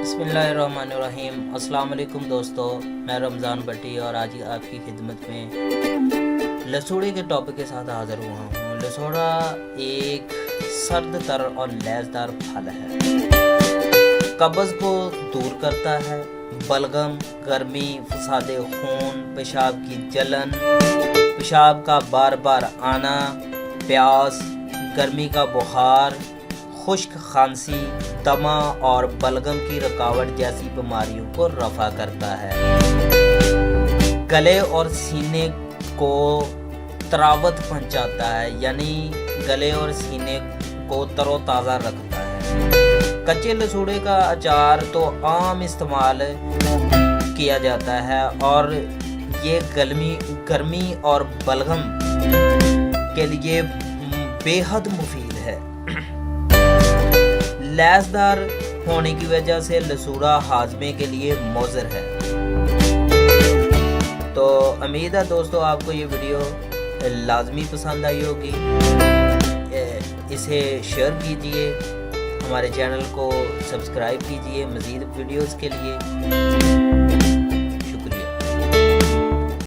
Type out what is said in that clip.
बिस्मिल्लाहिर्रहमानिर्रहीम। अस्सलाम वालेकुम दोस्तों, मैं रमज़ान भट्टी और आज आपकी खिदमत में लसूड़े के टॉपिक के साथ हाज़िर हुआ हूँ। लसूड़ा एक सर्द तर और लैसदार फल है। कब्ज़ को दूर करता है, बलगम, गर्मी, फसादे खून, पेशाब की जलन, पेशाब का बार बार आना, प्यास, गर्मी का बुखार, खुश्क खांसी, दमा और बलगम की रुकावट जैसी बीमारियों को रफ़ा करता है। गले और सीने को तरावत पहुंचाता है, यानी गले और सीने को तरोताज़ा रखता है। कच्चे लसूड़े का अचार तो आम इस्तेमाल किया जाता है और ये गर्मी और बलगम के लिए बेहद मुफीद है। लैसदार होने की वजह से लसूड़ा हाजमे के लिए मौज़र है। तो उम्मीद है दोस्तों आपको ये वीडियो लाजमी पसंद आई होगी। इसे शेयर कीजिए, हमारे चैनल को सब्सक्राइब कीजिए मज़ीद वीडियोस के लिए।